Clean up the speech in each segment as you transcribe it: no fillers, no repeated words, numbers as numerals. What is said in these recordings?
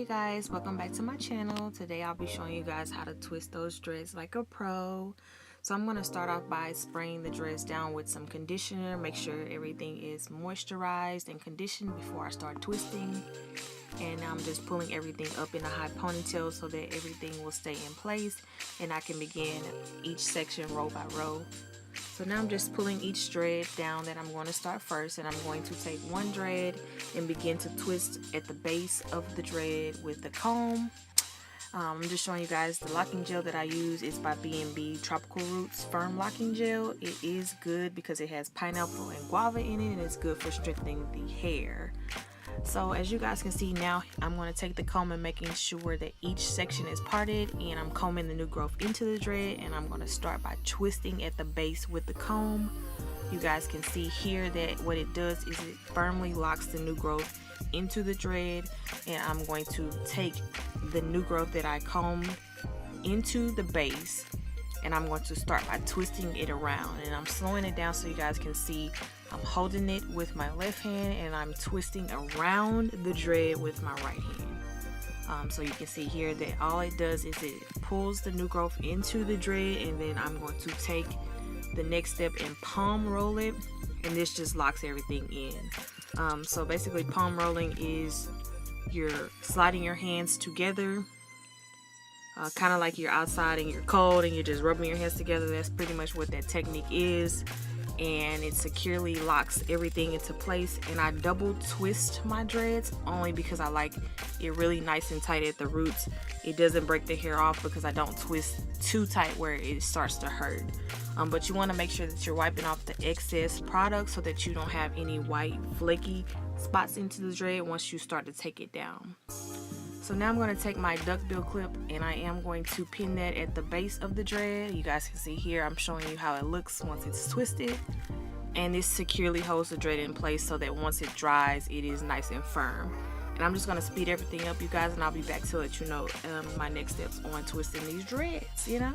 Hey guys, welcome back to my channel. Today I'll be showing you guys how to twist those dreads like a pro. So I'm going to start off by spraying the dreads down with some conditioner. Make sure everything is moisturized and conditioned before I start twisting. And I'm just pulling everything up in a high ponytail so that everything will stay in place and I can begin each section row by row. So now I'm just pulling each dread down that I'm going to start first, and I'm going to take one dread and begin to twist at the base of the dread with the comb. I'm just showing you guys the locking gel that I use is by B&B Tropical Roots Firm Locking Gel. It is good because it has pineapple and guava in it, and it's good for strengthening the hair. So as you guys can see now, I'm going to take the comb and making sure that each section is parted, and I'm combing the new growth into the dread, and I'm going to start by twisting at the base with the comb. You guys can see here that what it does is it firmly locks the new growth into the dread, and I'm going to take the new growth that I combed into the base, and I'm going to start by twisting it around, and I'm slowing it down so you guys can see. I'm holding it with my left hand and I'm twisting around the dread with my right hand. So you can see here that all it does is it pulls the new growth into the dread, and then I'm going to take the next step and palm roll it, and this just locks everything in. So basically palm rolling is you're sliding your hands together, kind of like you're outside and you're cold and you're just rubbing your hands together. That's pretty much what that technique is, and it securely locks everything into place. And I double twist my dreads only because I like it really nice and tight at the roots. It doesn't break the hair off because I don't twist too tight where it starts to hurt. But you want to make sure that you're wiping off the excess product so that you don't have any white flaky spots into the dread once you start to take it down. So now I'm going to take my duckbill clip and I am going to pin that at the base of the dread. You guys can see here I'm showing you how it looks once it's twisted, and this securely holds the dread in place so that once it dries it is nice and firm. And I'm just going to speed everything up, you guys, and I'll be back to let you know my next steps on twisting these dreads, you know.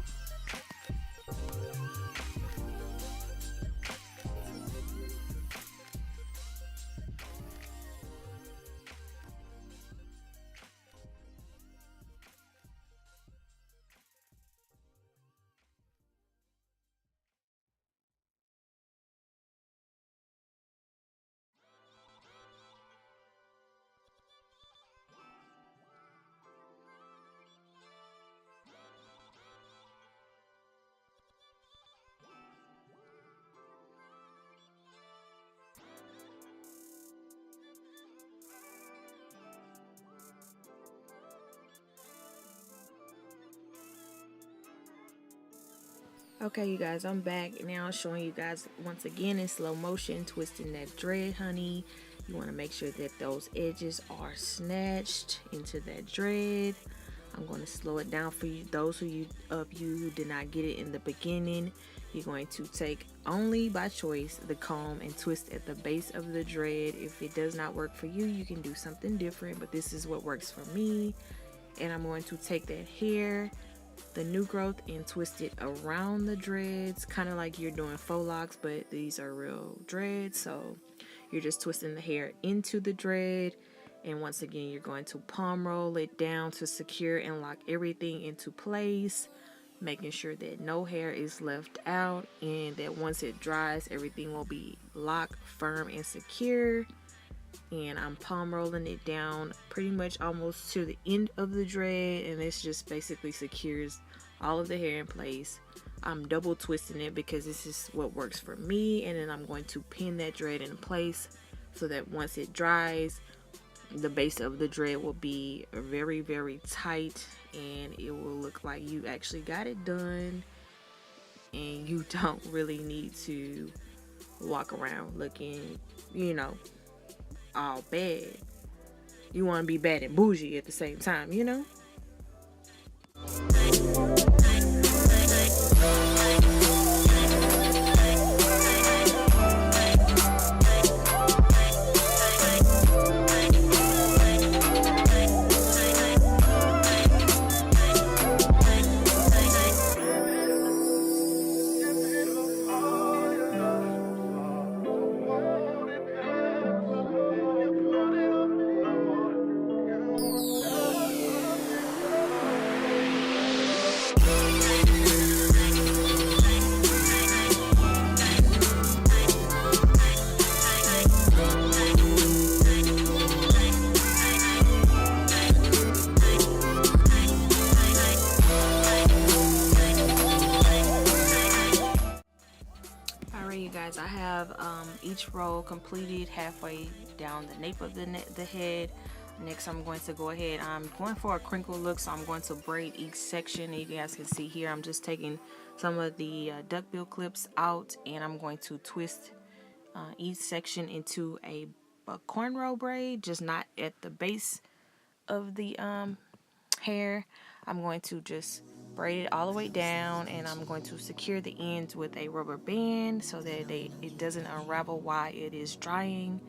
Okay, you guys, I'm back now showing you guys once again in slow motion twisting that dread, honey. You want to make sure that those edges are snatched into that dread. I'm going to slow it down for you. Those of you who did not get it in the beginning, you're going to take only by choice the comb and twist at the base of the dread. If it does not work for you, you can do something different, but this is what works for me. And I'm going to take that hair, the new growth, and twist it around the dreads, kind of like you're doing faux locks, but these are real dreads. So you're just twisting the hair into the dread, and once again you're going to palm roll it down to secure and lock everything into place, making sure that no hair is left out, and that once it dries everything will be locked, firm, and secure. And I'm palm rolling it down pretty much almost to the end of the dread, and this just basically secures all of the hair in place. I'm double twisting it because this is what works for me, and then I'm going to pin that dread in place so that once it dries the base of the dread will be very, very tight, and it will look like you actually got it done, and you don't really need to walk around looking, you know, all bad. You want to be bad and bougie at the same time, you know. guys, I have each row completed halfway down the nape of the head. Next, I'm going to go ahead, I'm going for a crinkle look, so I'm going to braid each section. And you guys can see here, I'm just taking some of the duckbill clips out, and I'm going to twist each section into a cornrow braid, just not at the base of the hair. I'm going to just braid it all the way down, and I'm going to secure the ends with a rubber band so that it doesn't unravel while it is drying.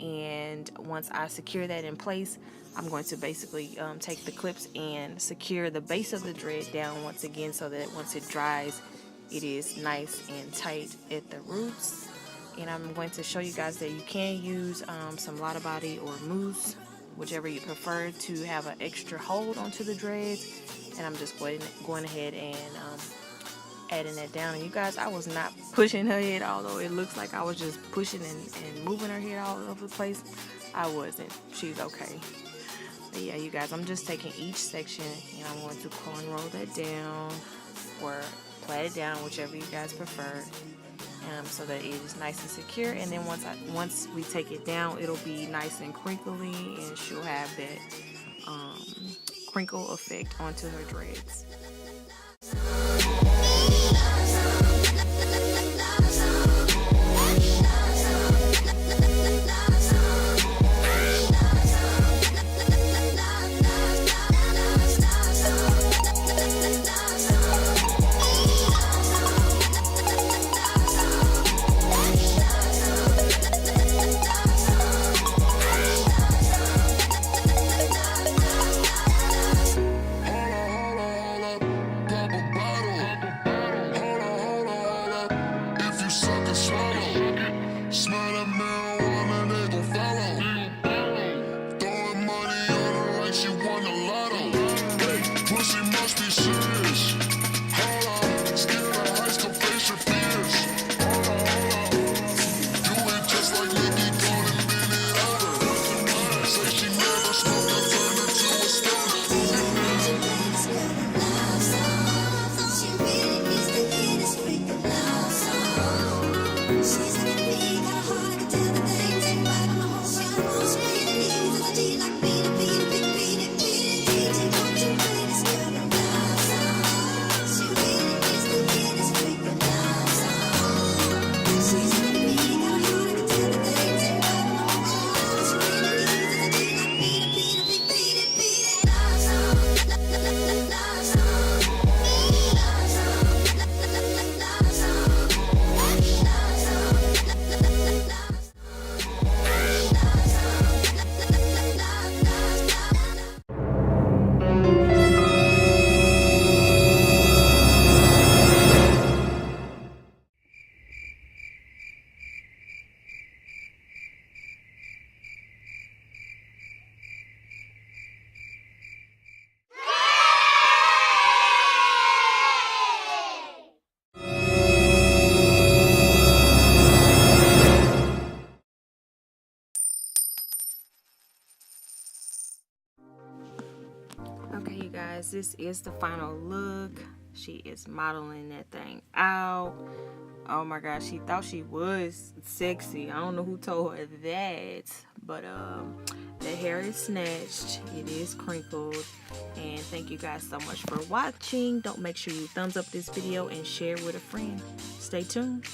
And once I secure that in place, I'm going to basically take the clips and secure the base of the dread down once again, so that once it dries, it is nice and tight at the roots. And I'm going to show you guys that you can use some Lotta Body or mousse, whichever you prefer, to have an extra hold onto the dreads. And I'm just going ahead and adding that down. And you guys, I was not pushing her head, although it looks like I was just pushing and moving her head all over the place. I wasn't. She's okay. But yeah, you guys, I'm just taking each section and I'm going to cornrow that down or plait it down, whichever you guys prefer, so that it is nice and secure. And then once we take it down, it'll be nice and crinkly, and she'll have that crinkle effect onto her dreads. Okay, you guys, this is the final look. She is modeling that thing out. Oh my gosh, she thought she was sexy. I don't know who told her that, but the hair is snatched, it is crinkled. And thank you guys so much for watching. Don't make sure you thumbs up this video and share with a friend. Stay tuned.